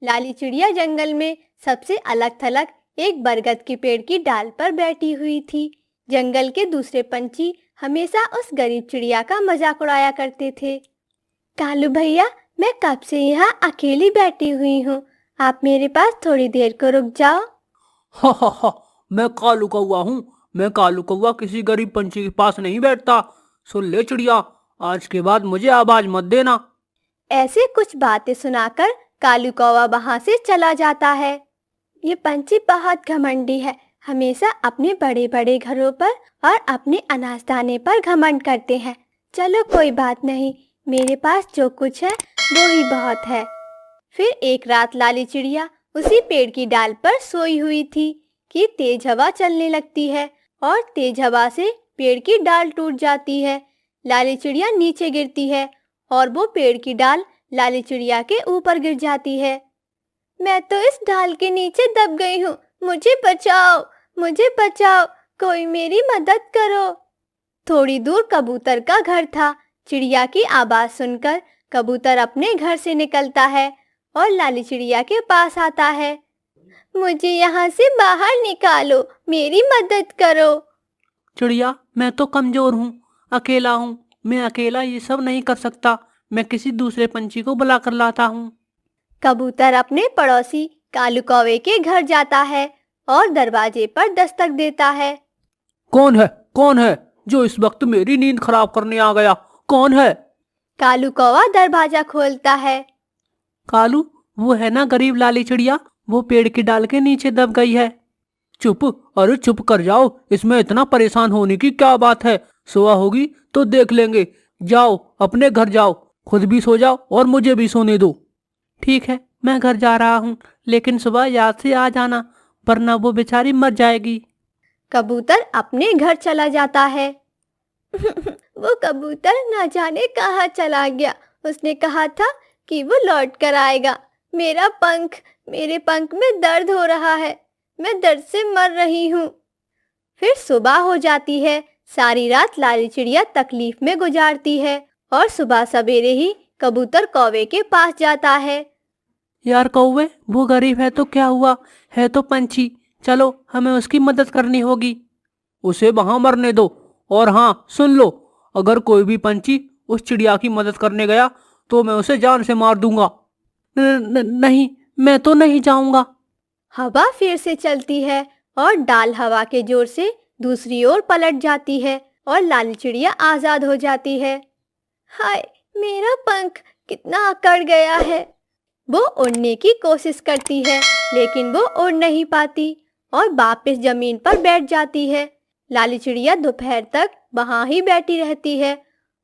लाली चिड़िया जंगल में सबसे अलग थलग एक बरगद के पेड़ की डाल पर बैठी हुई थी। जंगल के दूसरे पंछी हमेशा उस गरीब चिड़िया का मजाक उड़ाया करते थे। कालू भैया, मैं कब से यहाँ अकेली बैठी हुई हूँ, आप मेरे पास थोड़ी देर को रुक जाओ। हा हा हा। मैं कालू कौवा हूँ। मैं कालू कौवा किसी गरीब पंछी के पास नहीं बैठता। सुन ले चिड़िया, आज के बाद मुझे आवाज मत देना। ऐसे कुछ बातें सुनाकर कालू कौवा वहां से चला जाता है। ये पंछी बहुत घमंडी है, हमेशा अपने बड़े बड़े घरों पर और अपने अनाजदाने पर घमंड करते हैं। चलो कोई बात नहीं, मेरे पास जो कुछ है वो ही बहुत है। फिर एक रात लाली चिड़िया उसी पेड़ की डाल पर सोई हुई थी कि तेज हवा चलने लगती है और तेज हवा से पेड़ की डाल टूट जाती है। लाली चिड़िया नीचे गिरती है और वो पेड़ की डाल लाली चिड़िया के ऊपर गिर जाती है। मैं तो इस ढाल के नीचे दब गई हूँ, मुझे बचाओ, मुझे बचाओ, कोई मेरी मदद करो। थोड़ी दूर कबूतर का घर था। चिड़िया की आवाज सुनकर कबूतर अपने घर से निकलता है और लाली चिड़िया के पास आता है। मुझे यहाँ से बाहर निकालो, मेरी मदद करो। चिड़िया, मैं तो कमजोर हूँ, अकेला हूँ। मैं अकेला ये सब नहीं कर सकता। मैं किसी दूसरे पंछी को बुला कर लाता हूँ। कबूतर अपने पड़ोसी कालू कौवे के घर जाता है और दरवाजे पर दस्तक देता है। कौन है? कौन है जो इस वक्त मेरी नींद खराब करने आ गया? कौन है? कालू कौवा दरवाजा खोलता है। कालू, वो है ना गरीब लाली चिड़िया, वो पेड़ की डाल के नीचे दब गई है। चुप, अरे चुप कर जाओ, इसमें इतना परेशान होने की क्या बात है? सुबह होगी तो देख लेंगे। जाओ अपने घर जाओ, खुद भी सो जाओ और मुझे भी सोने दो। ठीक है, मैं घर जा रहा हूँ, लेकिन सुबह याद से आ जाना, वरना वो बेचारी मर जाएगी। कबूतर अपने घर चला जाता है। वो कबूतर ना जाने कहाँ चला गया। उसने कहा था कि वो लौट कर आएगा। मेरे पंख में दर्द हो रहा है, मैं दर्द से मर रही हूँ। फिर सुबह हो जाती है। सारी रात लाली चिड़िया तकलीफ में गुजारती है और सुबह सवेरे ही कबूतर कौवे के पास जाता है। यार कौवे, वो गरीब है तो क्या हुआ, है तो पंछी। चलो, हमें उसकी मदद करनी होगी। उसे वहां मरने दो। और हाँ, सुन लो, अगर कोई भी पंछी उस चिड़िया की मदद करने गया तो मैं उसे जान से मार दूंगा। नहीं, मैं तो नहीं जाऊंगा। हवा फिर से चलती है और डाल हवा के जोर से दूसरी ओर पलट जाती है और लाली चिड़िया आजाद हो जाती है। हाय, मेरा पंख कितना अकड़ गया है। वो उड़ने की कोशिश करती है, लेकिन वो उड़ नहीं पाती और वापस जमीन पर बैठ जाती है। लाली चिड़िया दोपहर तक वहां ही बैठी रहती है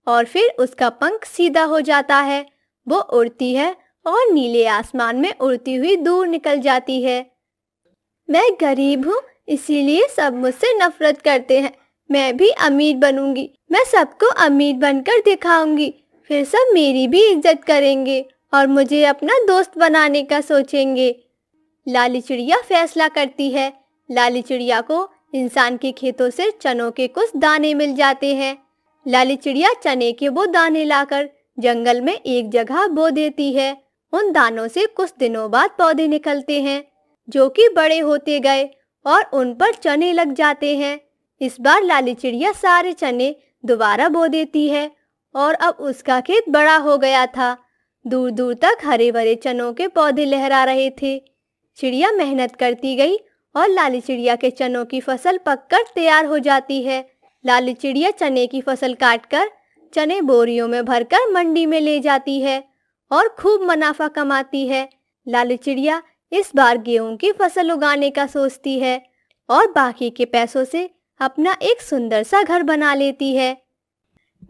और फिर उसका पंख सीधा हो जाता है। वो उड़ती है और नीले आसमान में उड़ती हुई दूर निकल जाती है। मैं गरीब हूँ, इसीलिए सब मुझसे नफरत करते हैं। मैं भी अमीर बनूंगी, मैं सबको अमीर बनकर दिखाऊंगी, फिर सब मेरी भी इज्जत करेंगे और मुझे अपना दोस्त बनाने का सोचेंगे। लाली चिड़िया फैसला करती है। लाली चिड़िया को इंसान के खेतों से चनों के कुछ दाने मिल जाते हैं। लाली चिड़िया चने के वो दाने लाकर जंगल में एक जगह बो देती है। उन दानों से कुछ दिनों बाद पौधे निकलते हैं जो कि बड़े होते गए और उन पर चने लग जाते हैं। इस बार लाली चिड़िया सारे चने दोबारा बो देती है और अब उसका खेत बड़ा हो गया था। दूर दूर तक हरे भरे चनों के पौधे लहरा रहे थे। चिड़िया मेहनत करती गई और लाली चिड़िया के चनों की फसल पककर तैयार हो जाती है। लाली चिड़िया चने की फसल काटकर चने बोरियों में भरकर मंडी में ले जाती है और खूब मुनाफा कमाती है। लाली चिड़िया इस बार गेहूं की फसल उगाने का सोचती है और बाकी के पैसों से अपना एक सुंदर सा घर बना लेती है।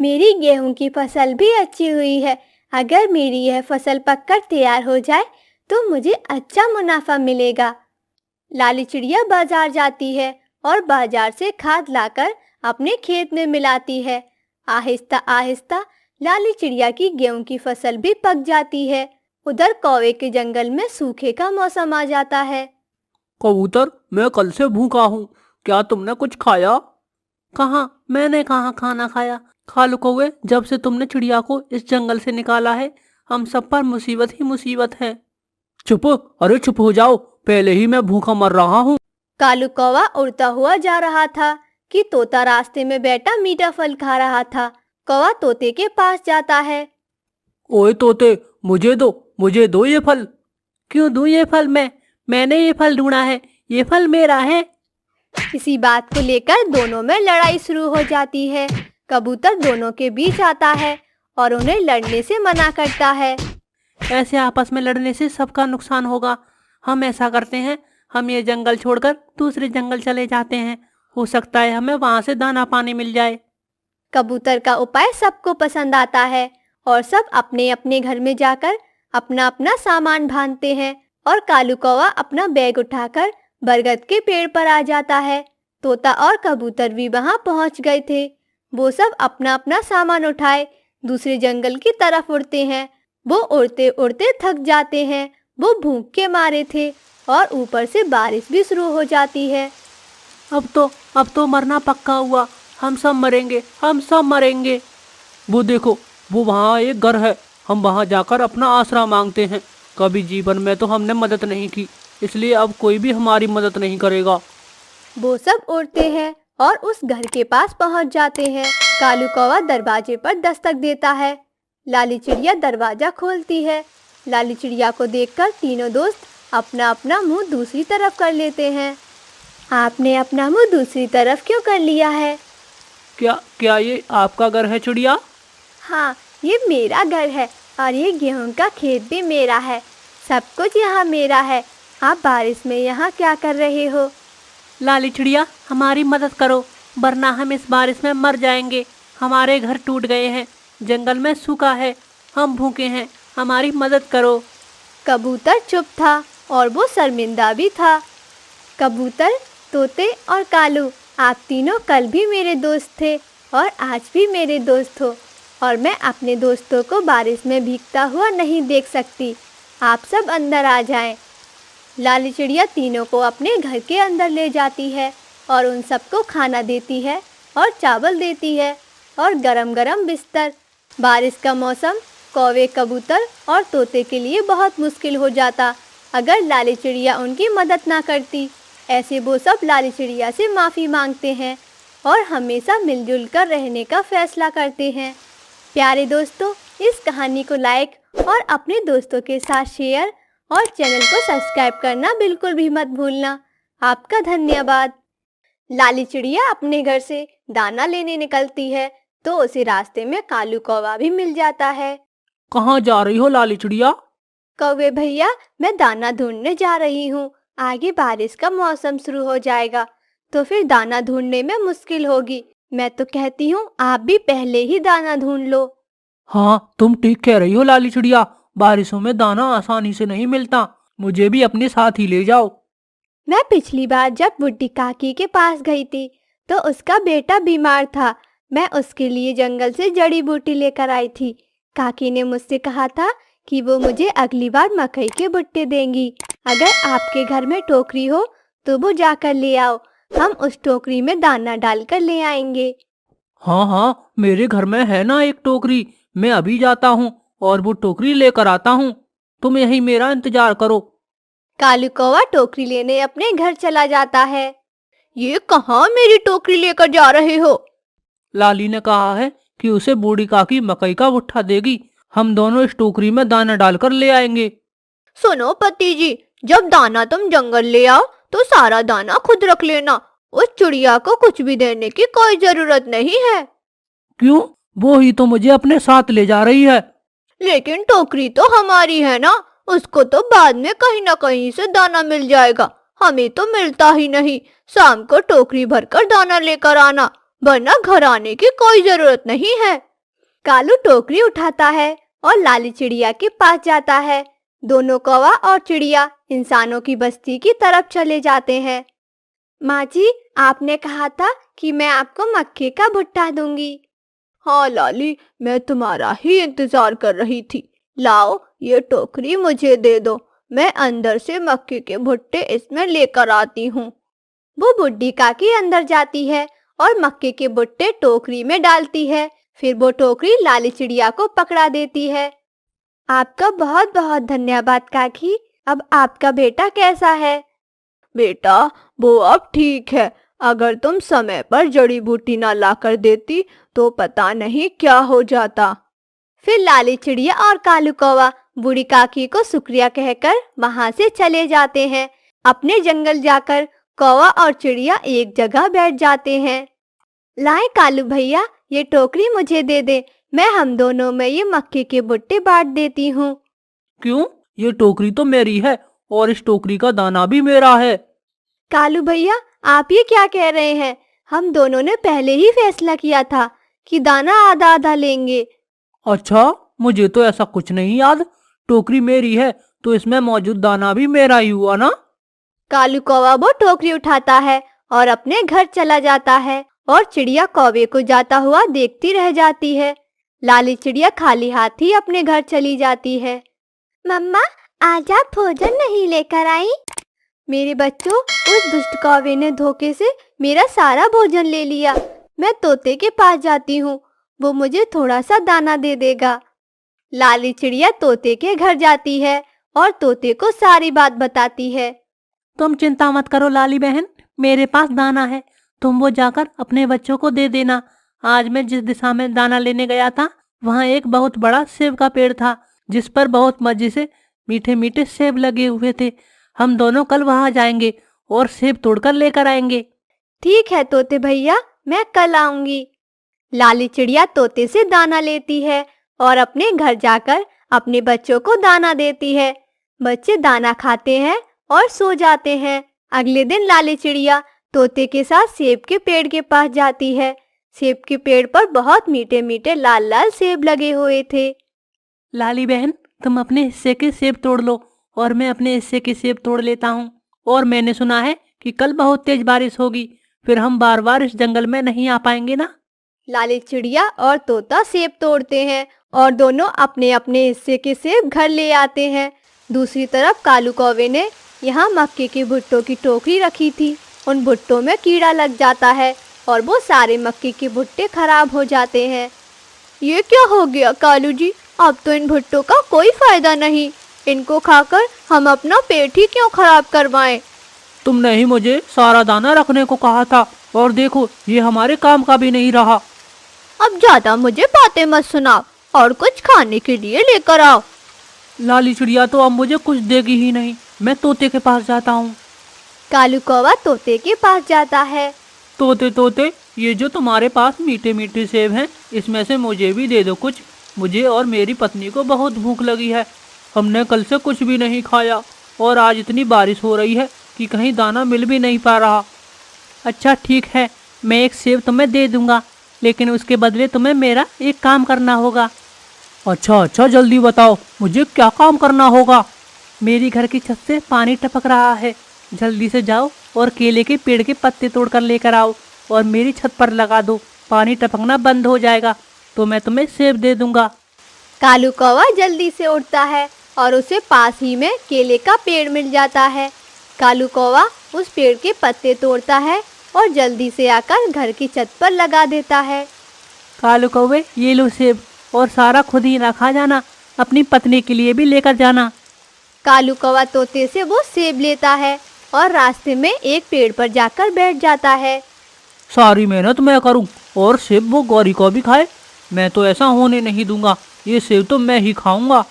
मेरी गेहूं की फसल भी अच्छी हुई है। अगर मेरी यह फसल पककर तैयार हो जाए तो मुझे अच्छा मुनाफा मिलेगा। लाली चिड़िया बाजार जाती है और बाजार से खाद लाकर अपने खेत में मिलाती है। आहिस्ता आहिस्ता लाली चिड़िया की गेहूं की फसल भी पक जाती है। उधर कौवे के जंगल में सूखे का मौसम आ जाता है। कबूतर, मैं कल से भूखा हूँ, क्या तुमने कुछ खाया? कहाँ, मैंने कहाँ खाना खाया। खालू कौवे, जब से तुमने चिड़िया को इस जंगल से निकाला है, हम सब पर मुसीबत ही मुसीबत है। चुप, अरे चुप हो जाओ, पहले ही मैं भूखा मर रहा हूँ। कालू कौवा उड़ता हुआ जा रहा था कि तोता रास्ते में बैठा मीठा फल खा रहा था। कौवा तोते के पास जाता है। ओए तोते, मुझे दो ये फल। क्यों दूं ये फल? मैंने ये फल ढूंढा है, ये फल मेरा है। इसी बात को लेकर दोनों में लड़ाई शुरू हो जाती है। कबूतर दोनों के बीच आता है और उन्हें लड़ने से मना करता है। ऐसे आपस में लड़ने से सबका नुकसान होगा। हम ऐसा करते हैं, हम ये जंगल छोड़कर दूसरे जंगल चले जाते हैं। हो सकता है हमें वहां से दाना पानी मिल जाए। कबूतर का उपाय सबको पसंद आता है और सब अपने अपने घर में जाकर अपना अपना सामान बांधते हैं और कालू कौवा अपना बैग उठाकर बरगद के पेड़ पर आ जाता है। तोता और कबूतर भी वहां पहुंच गए थे। वो सब अपना अपना सामान उठाए दूसरे जंगल की तरफ उड़ते हैं। वो उड़ते उड़ते थक जाते हैं। वो भूख के मारे थे और ऊपर से बारिश भी शुरू हो जाती है। अब तो मरना पक्का हुआ। हम सब मरेंगे। वो देखो, वो वहाँ एक घर है। हम वहाँ जाकर अपना आसरा मांगते हैं। कभी जीवन में तो हमने मदद नहीं की, इसलिए अब कोई भी हमारी मदद नहीं करेगा। वो सब उड़ते हैं और उस घर के पास पहुंच जाते हैं। कालू कौवा दरवाजे पर दस्तक देता है। लाली चिड़िया दरवाजा खोलती है। लाली चिड़िया को देखकर तीनों दोस्त अपना अपना मुंह दूसरी तरफ कर लेते हैं। आपने अपना मुंह दूसरी तरफ क्यों कर लिया है? क्या ये आपका घर है चिड़िया? हाँ, ये मेरा घर है और ये गेहूं का खेत भी मेरा है। सब कुछ यहाँ मेरा है। आप बारिश में यहाँ क्या कर रहे हो? लाली चिड़िया, हमारी मदद करो, वरना हम इस बारिश में मर जाएंगे। हमारे घर टूट गए हैं, जंगल में सूखा है, हम भूखे हैं, हमारी मदद करो। कबूतर चुप था और वो शर्मिंदा भी था। कबूतर, तोते और कालू, आप तीनों कल भी मेरे दोस्त थे और आज भी मेरे दोस्त हो और मैं अपने दोस्तों को बारिश में भीगता हुआ नहीं देख सकती। आप सब अंदर आ जाएं। लाली चिड़िया तीनों को अपने घर के अंदर ले जाती है और उन सबको खाना देती है और चावल देती है और गरम गरम बिस्तर। बारिश का मौसम कौवे, कबूतर और तोते के लिए बहुत मुश्किल हो जाता अगर लाली चिड़िया उनकी मदद ना करती। ऐसे वो सब लाली चिड़िया से माफ़ी मांगते हैं और हमेशा मिलजुल कर रहने का फैसला करते हैं। प्यारे दोस्तों, इस कहानी को लाइक और अपने दोस्तों के साथ शेयर और चैनल को सब्सक्राइब करना बिल्कुल भी मत भूलना। आपका धन्यवाद। लाली चिड़िया अपने घर से दाना लेने निकलती है तो उसे रास्ते में कालू कौवा भी मिल जाता है। कहाँ जा रही हो लाली चिड़िया? कौवे भैया, मैं दाना ढूंढने जा रही हूँ। आगे बारिश का मौसम शुरू हो जाएगा तो फिर दाना ढूंढने में मुश्किल होगी। मैं तो कहती हूँ आप भी पहले ही दाना ढूंढ लो। हाँ, तुम ठीक कह रही हो लाली चिड़िया, बारिशों में दाना आसानी से नहीं मिलता। मुझे भी अपने साथ ही ले जाओ। मैं पिछली बार जब बुड्ढी काकी के पास गई थी तो उसका बेटा बीमार था। मैं उसके लिए जंगल से जड़ी बूटी लेकर आई थी। काकी ने मुझसे कहा था कि वो मुझे अगली बार मकई के भुट्टे देंगी। अगर आपके घर में टोकरी हो तो वो जाकर ले आओ। हम उस टोकरी में दाना डालकर ले आएंगे। हाँ, मेरे घर में है ना एक टोकरी। मैं अभी जाता हूँ और वो टोकरी लेकर आता हूँ। तुम यहीं मेरा इंतजार करो। कालू कौवा टोकरी लेने अपने घर चला जाता है। ये कहाँ मेरी टोकरी लेकर जा रहे हो? लाली ने कहा है कि उसे बूढ़ी काकी मकई का भुट्टा देगी। हम दोनों इस टोकरी में दाना डालकर ले आएंगे। सुनो पति जी, जब दाना तुम जंगल ले आओ तो सारा दाना खुद रख लेना। उस चिड़िया को कुछ भी देने की कोई जरूरत नहीं है। क्यों? वो ही तो मुझे अपने साथ ले जा रही है। लेकिन टोकरी तो हमारी है ना, उसको तो बाद में कहीं ना कहीं से दाना मिल जाएगा। हमें तो मिलता ही नहीं। शाम को टोकरी भरकर दाना लेकर आना, वरना घर आने की कोई जरूरत नहीं है। कालू टोकरी उठाता है और लाली चिड़िया के पास जाता है। दोनों कौवा और चिड़िया इंसानों की बस्ती की तरफ चले जाते हैं। माँ जी, आपने कहा था कि मैं आपको मक्के का भुट्टा दूंगी। हाँ लाली, मैं तुम्हारा ही इंतजार कर रही थी। लाओ, ये टोकरी मुझे दे दो। मैं अंदर से मक्के के भुट्टे इसमें लेकर आती हूँ। वो बुड्ढी काकी अंदर जाती है और मक्के के भुट्टे टोकरी में डालती है। फिर वो टोकरी लाली चिड़िया को पकड़ा देती है। आपका बहुत बहुत धन्यवाद काकी। अब आपका बेटा कैसा है? बेटा, वो अब ठीक है। अगर तुम समय पर जड़ी बूटी ना लाकर देती तो पता नहीं क्या हो जाता। फिर लाली चिड़िया और कालू कौवा बूढ़ी काकी को शुक्रिया कहकर वहां से चले जाते हैं। अपने जंगल जाकर कौवा और चिड़िया एक जगह बैठ जाते हैं। लाए कालू भैया, ये टोकरी मुझे दे दे, मैं हम दोनों में ये मक्के के भुट्टे बांट देती हूँ। क्यों? ये टोकरी तो मेरी है और इस टोकरी का दाना भी मेरा है। कालू भैया, आप ये क्या कह रहे हैं? हम दोनों ने पहले ही फैसला किया था कि दाना आधा आधा लेंगे। अच्छा, मुझे तो ऐसा कुछ नहीं याद। टोकरी मेरी है तो इसमें मौजूद दाना भी मेरा ही हुआ ना। कालू कौवा वो टोकरी उठाता है और अपने घर चला जाता है और चिड़िया कौवे को जाता हुआ देखती रह जाती है। लाली चिड़िया खाली हाथ ही अपने घर चली जाती है। मम्मा, आज आप भोजन नहीं लेकर आई? मेरे बच्चों, उस दुष्ट कौवे ने धोखे से मेरा सारा भोजन ले लिया। मैं तोते के पास जाती हूँ, वो मुझे थोड़ा सा दाना दे देगा। लाली चिड़िया तोते के घर जाती है और तोते को सारी बात बताती है। तुम चिंता मत करो लाली बहन, मेरे पास दाना है। तुम वो जाकर अपने बच्चों को दे देना। आज मैं जिस दिशा में दाना लेने गया था वहाँ एक बहुत बड़ा सेब का पेड़ था जिस पर बहुत मजे से मीठे मीठे सेब लगे हुए थे। हम दोनों कल वहाँ जाएंगे और सेब तोड़कर लेकर आएंगे। ठीक है तोते भैया, मैं कल आऊंगी। लाली चिड़िया तोते से दाना लेती है और अपने घर जाकर अपने बच्चों को दाना देती है। बच्चे दाना खाते हैं और सो जाते हैं। अगले दिन लाली चिड़िया तोते के साथ सेब के पेड़ के पास जाती है। सेब के पेड़ पर बहुत मीठे मीठे लाल लाल सेब लगे हुए थे। लाली बहन, तुम अपने हिस्से के सेब तोड़ लो और मैं अपने हिस्से के सेब तोड़ लेता हूँ। और मैंने सुना है कि कल बहुत तेज बारिश होगी, फिर हम बार बार इस जंगल में नहीं आ पाएंगे ना। लाली चिड़िया और तोता सेब तोड़ते हैं और दोनों अपने अपने हिस्से के सेब घर ले आते हैं। दूसरी तरफ कालू कौवे ने यहाँ मक्के के भुट्टों की टोकरी रखी थी। उन भुट्टों में कीड़ा लग जाता है और वो सारे मक्के के भुट्टे खराब हो जाते हैं। ये क्या हो गया कालू जी? अब तो इन भुट्टों का कोई फायदा नहीं। इनको खाकर हम अपना पेट ही क्यों खराब करवाएं? तुमने ही मुझे सारा दाना रखने को कहा था और देखो ये हमारे काम का भी नहीं रहा। अब ज्यादा मुझे बातें मत सुनाओ और कुछ खाने के लिए लेकर आओ। लाली चिड़िया तो अब मुझे कुछ देगी ही नहीं। मैं तोते के पास जाता हूँ। कालू कौवा तोते के पास जाता है। तोते तोते, ये जो तुम्हारे पास मीठे मीठे सेब हैं इसमें से मुझे भी दे दो कुछ। मुझे और मेरी पत्नी को बहुत भूख लगी है। हमने कल से कुछ भी नहीं खाया और आज इतनी बारिश हो रही है कि कहीं दाना मिल भी नहीं पा रहा। अच्छा ठीक है, मैं एक सेब तुम्हें दे दूंगा, लेकिन उसके बदले तुम्हें मेरा एक काम करना होगा। अच्छा, जल्दी बताओ मुझे क्या काम करना होगा। मेरी घर की छत से पानी टपक रहा है, जल्दी से जाओ और केले के पेड़ के पत्ते तोड़कर लेकर आओ और मेरी छत पर लगा दो। पानी टपकना बंद हो जाएगा तो मैं तुम्हें सेब दे दूंगा। कालू कौवा जल्दी से उठता है और उसे पास ही में केले का पेड़ मिल जाता है। कालू कौवा उस पेड़ के पत्ते तोड़ता है और जल्दी से आकर घर की छत पर लगा देता है। कालू कौवे, ये लो सेब और सारा खुद ही ना खा जाना, अपनी पत्नी के लिए भी लेकर जाना। कालू कौवा तोते से वो सेब लेता है और रास्ते में एक पेड़ पर जाकर बैठ जाता है। सारी मेहनत मैं करूं और सेब वो गौरी को भी खाए? मैं तो ऐसा होने नहीं दूंगा। ये सेब तो मैं ही खाऊंगा।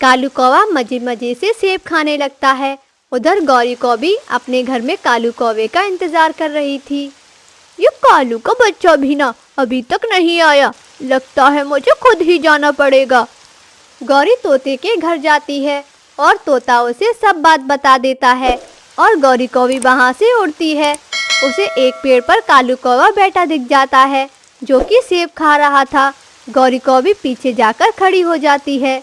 कालू कौवा मजे मजे से सेब खाने लगता है। उधर गौरी कौवी अपने घर में कालू कौवे का इंतजार कर रही थी। ये कालू का बच्चा भी ना अभी तक नहीं आया, लगता है मुझे खुद ही जाना पड़ेगा। गौरी तोते के घर जाती है और तोता उसे सब बात बता देता है और गौरी कौवी वहाँ से उड़ती है। उसे एक पेड़ पर कालू कौवा बैठा दिख जाता है जो कि सेब खा रहा था। गौरी कौवी पीछे जाकर खड़ी हो जाती है।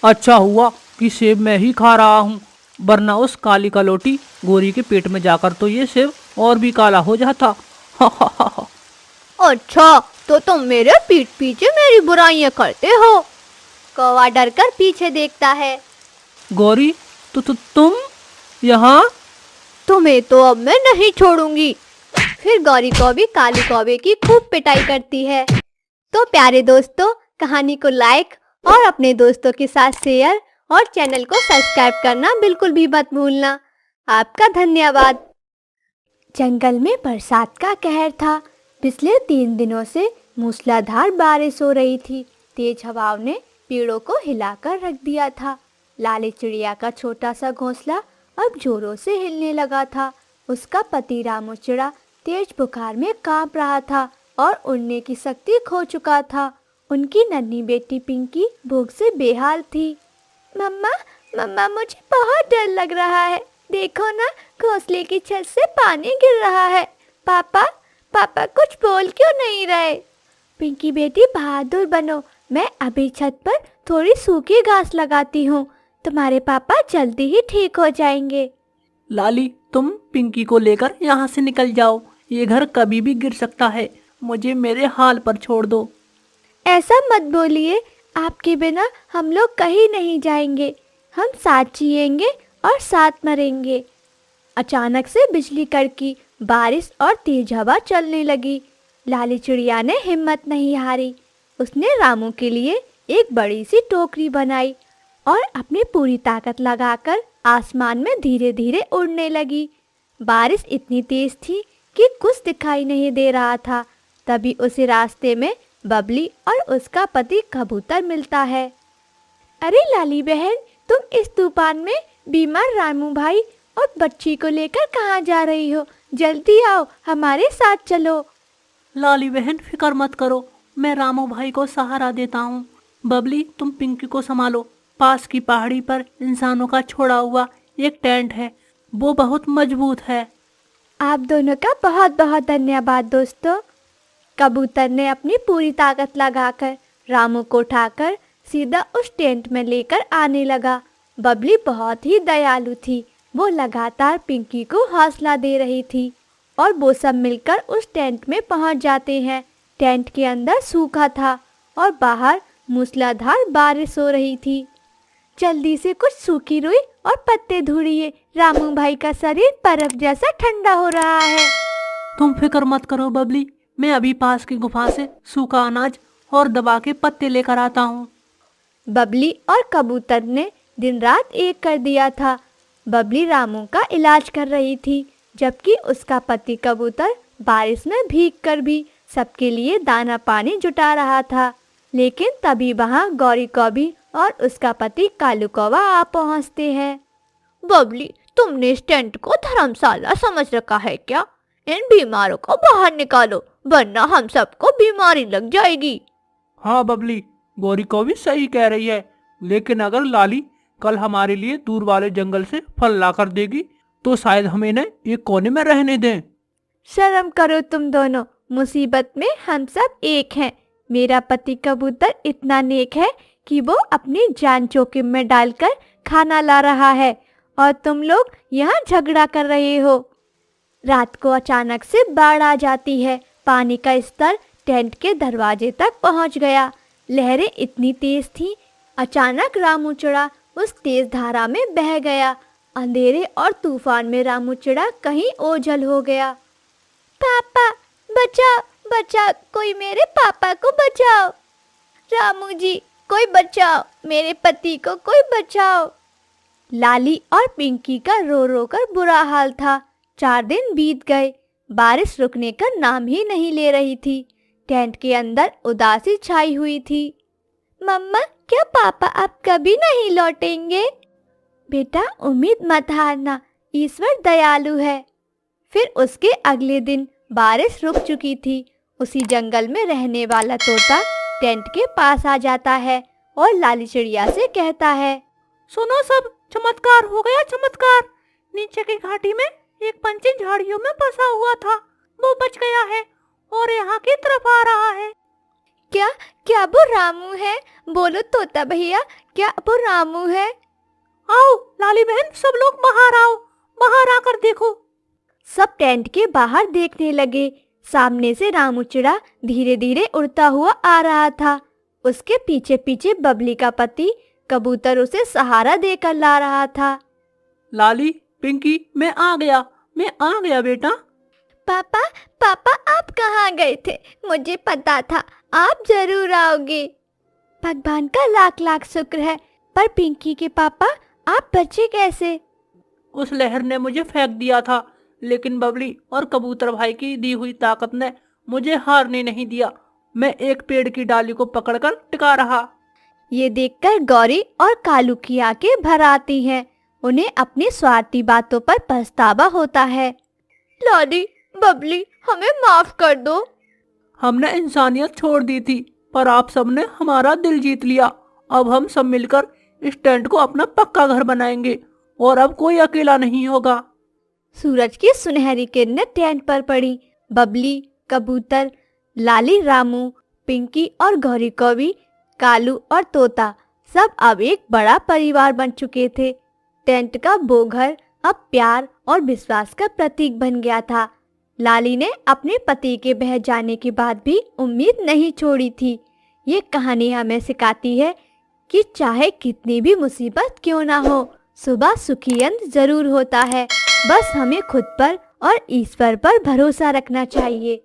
अच्छा हुआ कि सेब मैं ही खा रहा हूँ, वरना उस काली कलोटी गोरी के पेट में जाकर तो ये सेब और भी काला हो जाता। अच्छा, तो तुम मेरे पीठ पीछे मेरी बुराइयां करते हो। कौवा डरकर पीछे देखता है। गौरी, तुम यहाँ? तुम्हें तो अब मैं नहीं छोड़ूंगी। फिर गौरी कौवी कालू कौवे की खूब पिटाई करती है। तो प्यारे दोस्तों, कहानी को लाइक और अपने दोस्तों के साथ शेयर और चैनल को सब्सक्राइब करना बिल्कुल भी मत भूलना। आपका धन्यवाद। जंगल में बरसात का कहर था। पिछले 3 दिनों से मूसलाधार बारिश हो रही थी। तेज हवाओं ने पेड़ों को हिलाकर रख दिया था। लाली चिड़िया का छोटा सा घोंसला अब जोरों से हिलने लगा था। उसका पति रामू चिड़ा तेज बुखार में कांप रहा था और उड़ने की शक्ति खो चुका था। उनकी नन्ही बेटी पिंकी भूख से बेहाल थी। मम्मा मम्मा, मुझे बहुत डर लग रहा है। देखो ना, घोंसले की छत से पानी गिर रहा है। पापा पापा कुछ बोल क्यों नहीं रहे? पिंकी बेटी बहादुर बनो, मैं अभी छत पर थोड़ी सूखी घास लगाती हूँ। तुम्हारे पापा जल्दी ही ठीक हो जाएंगे। लाली, तुम पिंकी को लेकर यहाँ से निकल जाओ। ये घर कभी भी गिर सकता है। मुझे मेरे हाल पर छोड़ दो। ऐसा मत बोलिए, आपके बिना हम लोग कहीं नहीं जाएंगे। हम साथ जिएंगे और साथ मरेंगे। अचानक से बिजली कड़की, बारिश और तेज हवा चलने लगी। लाली चिड़िया ने हिम्मत नहीं हारी। उसने रामू के लिए एक बड़ी सी टोकरी बनाई और अपनी पूरी ताकत लगाकर आसमान में धीरे धीरे उड़ने लगी। बारिश इतनी तेज थी कि कुछ दिखाई नहीं दे रहा था। तभी उसे रास्ते में बबली और उसका पति कबूतर मिलता है। अरे लाली बहन, तुम इस तूफान में बीमार रामू भाई और बच्ची को लेकर कहाँ जा रही हो? जल्दी आओ, हमारे साथ चलो। लाली बहन, फिक्र मत करो, मैं रामू भाई को सहारा देता हूँ। बबली, तुम पिंकी को संभालो। पास की पहाड़ी पर इंसानों का छोड़ा हुआ एक टेंट है, वो बहुत मजबूत है। आप दोनों का बहुत बहुत धन्यवाद दोस्तों। कबूतर ने अपनी पूरी ताकत लगाकर रामू को उठाकर सीधा उस टेंट में लेकर आने लगा। बबली बहुत ही दयालु थी। वो लगातार पिंकी को हौसला दे रही थी और वो सब मिलकर उस टेंट में पहुंच जाते हैं। टेंट के अंदर सूखा था और बाहर मूसलाधार बारिश हो रही थी। जल्दी से कुछ सूखी रुई और पत्ते ढूंढिए, रामू भाई का शरीर बर्फ जैसा ठंडा हो रहा है। तुम फिक्र मत करो बबली, मैं अभी पास की गुफा से सूखा अनाज और दबा के पत्ते लेकर आता हूँ। बबली और कबूतर ने दिन रात एक कर दिया था। बबली रामू का इलाज कर रही थी, जबकि उसका पति कबूतर बारिश में भीग कर भी सबके लिए दाना पानी जुटा रहा था। लेकिन तभी वहाँ गौरी कौवी और उसका पति कालू कौवा आ पहुँचते हैं। बबली, तुमने इस टेंट को धर्मशाला समझ रखा है क्या? इन बीमारों को बाहर निकालो, वरना हम सबको बीमारी लग जाएगी। हाँ बबली, गौरी को भी सही कह रही है। लेकिन अगर लाली कल हमारे लिए दूर वाले जंगल से फल ला कर देगी तो शायद हम इन्हें एक कोने में रहने दें। शर्म करो तुम दोनों, मुसीबत में हम सब एक हैं। मेरा पति कबूतर इतना नेक है कि वो अपनी जान जोखिम में डालकर खाना ला रहा है और तुम लोग यहाँ झगड़ा कर रहे हो। रात को अचानक से बाढ़ आ जाती है। पानी का स्तर टेंट के दरवाजे तक पहुँच गया। लहरें इतनी तेज थीं, अचानक रामू चिड़ा उस तेज धारा में बह गया। अंधेरे और तूफान में रामू चिड़ा कहीं ओझल हो गया। पापा बचाओ बचाओ, कोई मेरे पापा को बचाओ। रामू जी, कोई बचाओ, मेरे पति को कोई बचाओ। लाली और पिंकी का रो रो कर बुरा हाल था। 4 दिन बीत गए, बारिश रुकने का नाम ही नहीं ले रही थी। टेंट के अंदर उदासी छाई हुई थी। मम्मा, क्या पापा अब कभी नहीं लौटेंगे? बेटा, उम्मीद मत हारना, ईश्वर दयालु है। फिर उसके अगले दिन बारिश रुक चुकी थी। उसी जंगल में रहने वाला तोता टेंट के पास आ जाता है और लाली चिड़िया से कहता है, सुनो सब, चमत्कार हो गया, चमत्कार। नीचे की घाटी में एक पंछी झाड़ियों में फंसा हुआ था, वो बच गया है और यहाँ की तरफ आ रहा है। क्या क्या वो रामू है? बोलो तोता भैया, क्या वो रामू है? आओ लाली बहन, सब लोग बाहर आओ, बाहर आकर देखो। सब टेंट के बाहर देखने लगे। सामने से रामू चिड़ा धीरे धीरे उड़ता हुआ आ रहा था। उसके पीछे पीछे बबली का पति कबूतर उसे सहारा देकर ला रहा था। लाली, पिंकी, मैं आ गया बेटा। पापा पापा, आप कहाँ गए थे? मुझे पता था आप जरूर आओगे। भगवान का लाख लाख शुक्र है, पर पिंकी के पापा, आप बचे कैसे? उस लहर ने मुझे फेंक दिया था, लेकिन बबली और कबूतर भाई की दी हुई ताकत ने मुझे हारने नहीं दिया। मैं एक पेड़ की डाली को पकड़कर टिका रहा। ये देखकर गौरी और कालू की आंखें भर आती हैं। उन्हें अपनी स्वार्थी बातों पर पछतावा होता है। लाली, बबली, हमें माफ कर दो। हमने इंसानियत छोड़ दी थी, पर आप सबने हमारा दिल जीत लिया। अब हम सब मिलकर इस टेंट को अपना पक्का घर बनाएंगे और अब कोई अकेला नहीं होगा। सूरज की सुनहरी किरणें टेंट पर पड़ी। बबली, कबूतर, लाली, रामू, पिंकी और गौरी कौवी, कालू और तोता सब अब एक बड़ा परिवार बन चुके थे। टेंट का वो घर अब प्यार और विश्वास का प्रतीक बन गया था। लाली ने अपने पति के बह जाने के बाद भी उम्मीद नहीं छोड़ी थी। ये कहानी हमें सिखाती है कि चाहे कितनी भी मुसीबत क्यों ना हो, सुबह सुखी अंत जरूर होता है। बस हमें खुद पर और ईश्वर पर भरोसा रखना चाहिए।